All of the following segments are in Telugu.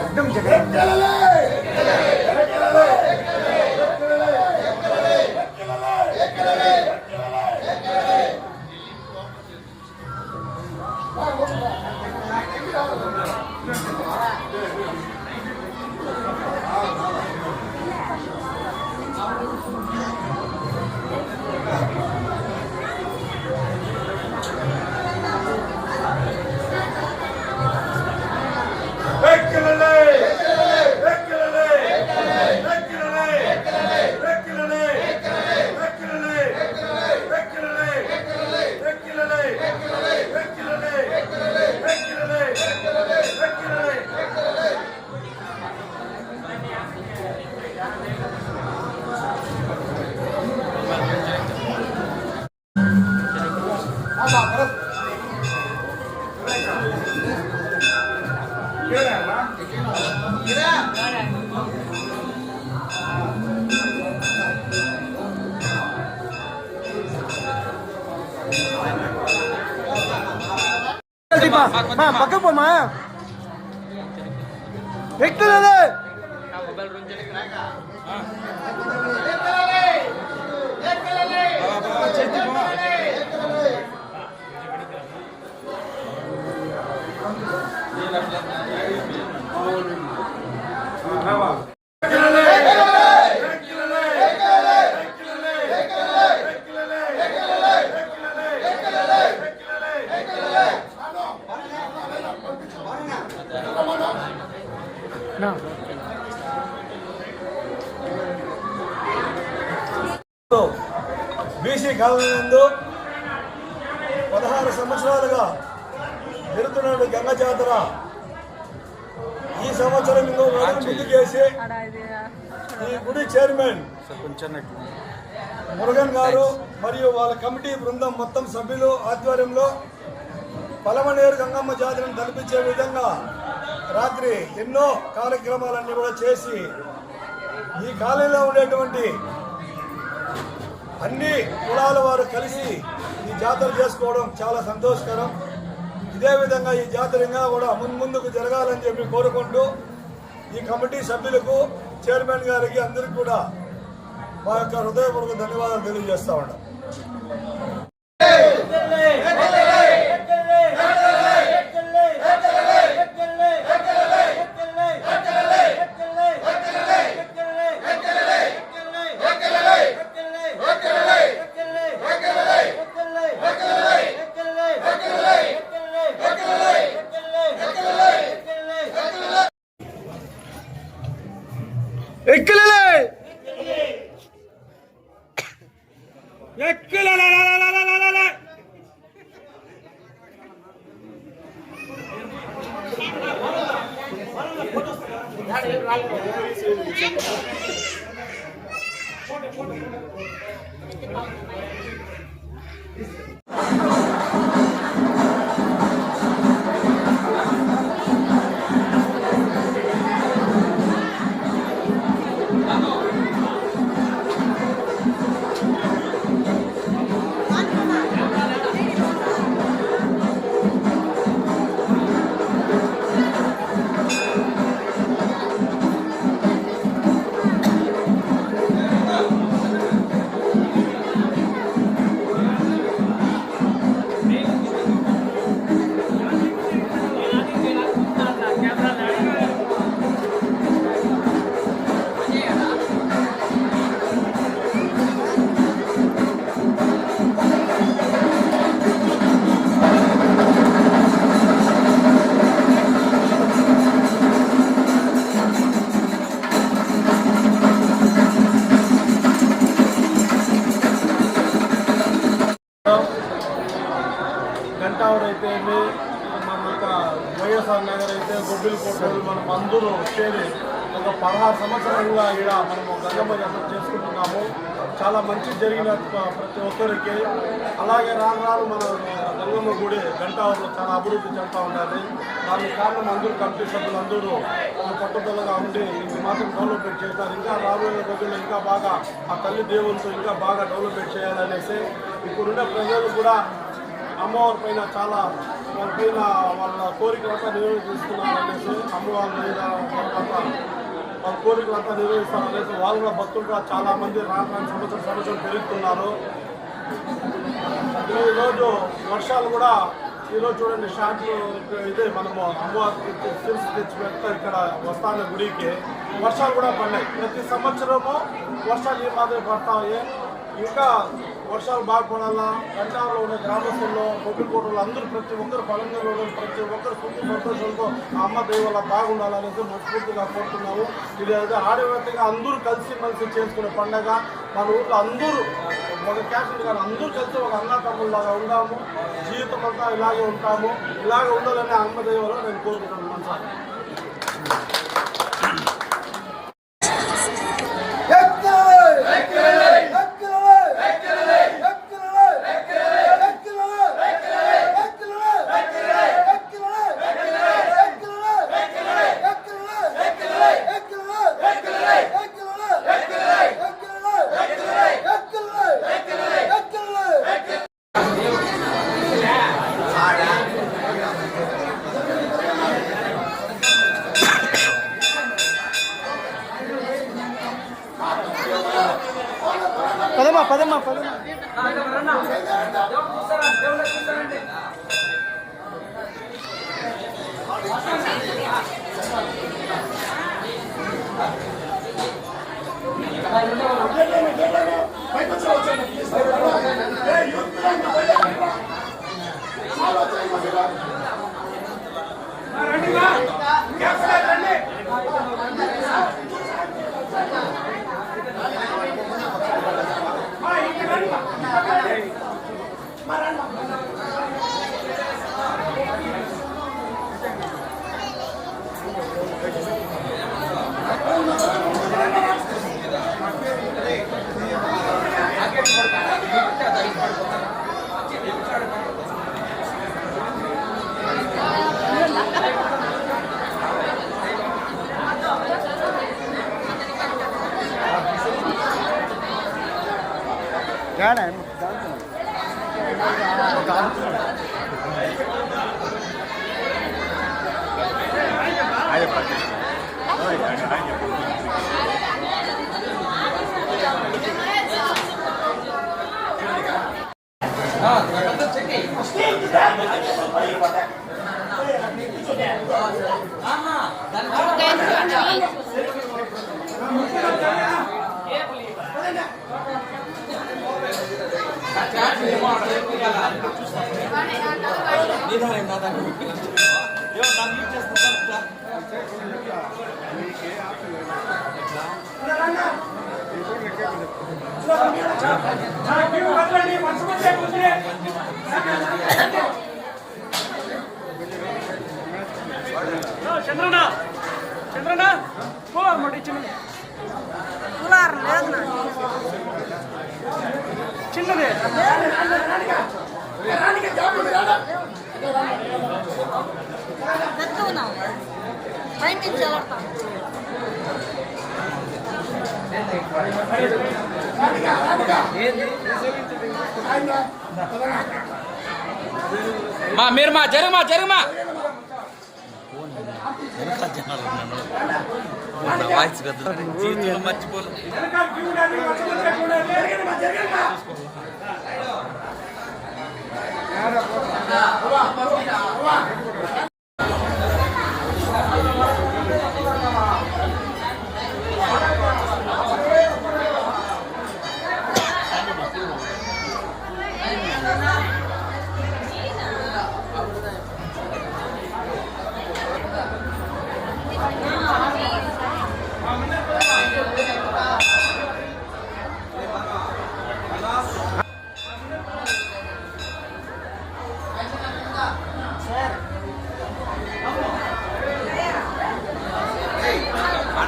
एकदम जगह పక్క పోమా ఎక్కులే బీసీ కాలనందు 16 సంవత్సరాలుగా జరుగుతున్న గంగ జాతర ఈ సంవత్సరం ఇంకో ముందుకు చేసి ఈ గుడి చైర్మన్ మురుగన్ గారు మరియు వాళ్ళ కమిటీ బృందం మొత్తం సభ్యులు ఆధ్వర్యంలో పలమనేరు గంగమ్మ జాతరను తలపించే విధంగా రాత్రి ఎన్నో కార్యక్రమాలన్నీ కూడా చేసి ఈ కాలనీలో ఉండేటువంటి అన్ని కులాల వారు కలిసి ఈ జాతర చేసుకోవడం చాలా సంతోషకరం. ఇదే విధంగా ఈ జాతర ఇంకా కూడా ముందుకు జరగాలని చెప్పి కోరుకుంటూ ఈ కమిటీ సభ్యులకు చైర్మన్ గారికి అందరికీ కూడా మా యొక్క హృదయపూర్వక ధన్యవాదాలు తెలియజేస్తా ఉన్నాం. గంటావరైతే మన వైఎస్ఆర్ నగర్ అయితే గొబ్బిలి కోటలు మనం అందరూ చేరి ఒక 16 సంవత్సరాలుగా ఇక్కడ మనము గంగమ్మ జాతర చేసుకుంటున్నాము. చాలా మంచి జరిగిన ప్రతి ఒక్కరికి. అలాగే రాను రాను మన గంగమ్మ గుడి గంటావరంలో చాలా అభివృద్ధి చెందుతూ ఉండాలి. దాన్ని కారణం అందరూ కమిటీ సభ్యులు అందరూ పట్టుదలగా ఉండి ఇది మాత్రం డెవలప్మెంట్ చేస్తారు. ఇంకా రాబోయే రోజుల్లో ఇంకా బాగా ఆ తల్లి దేవులతో ఇంకా బాగా డెవలప్మెంట్ చేయాలనేసి ఇప్పుడున్న ప్రజలు కూడా అమ్మవారి పైన చాలా వాళ్ళ పైన వాళ్ళ కోరికలంతా నిర్వహిస్తున్నారనేసి అమ్మవారి మీద వాళ్ళ కోరికలంతా నిర్వహిస్తారనేసి వాళ్ళు కూడా భక్తులు కూడా చాలామంది రాను సంవత్సరం పెరుగుతున్నారు. ఈరోజు వర్షాలు కూడా ఈరోజు చూడండి షాట్లు ఇదే మనము అమ్మవారికి తెచ్చి పెడతా ఇక్కడ వస్తాన గుడికి వర్షాలు కూడా పడినాయి. ప్రతి సంవత్సరము వర్షాలు ఈ మాదిరి పడతాయి. ఇంకా వర్షాలు బాగా పడాలా. గంటాలో ఉన్న గ్రామస్తుల్లో బొబ్బికోటలు అందరూ ప్రతి ఒక్కరు పలంగా ప్రతి ఒక్కరు సుఖి సంతోషంతో ఆ అమ్మ దైవాల బాగుండాలనేసి మనస్ఫూర్తిగా కోరుతున్నాము. ఇది ఆడవేత్తగా అందరూ కలిసి చేసుకునే పండగ. మన ఊళ్ళో అందరూ ఒక క్యాస్ట్ కానీ అందరూ కలిసి ఒక అన్నతమ్ముల్లాగా ఉండాము. జీవితం అంతా ఇలాగే ఉంటాము. ఇలాగే ఉండాలని అమ్మ దైవాలో నేను కోరుకుంటున్నాను. పదమ్మా చంద్రనా చిన్నదే మీరు జరుమా వాయిస్ కదా జీవితంలో మర్చిపోలేదు.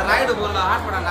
రాయుడు హాస్పిటల్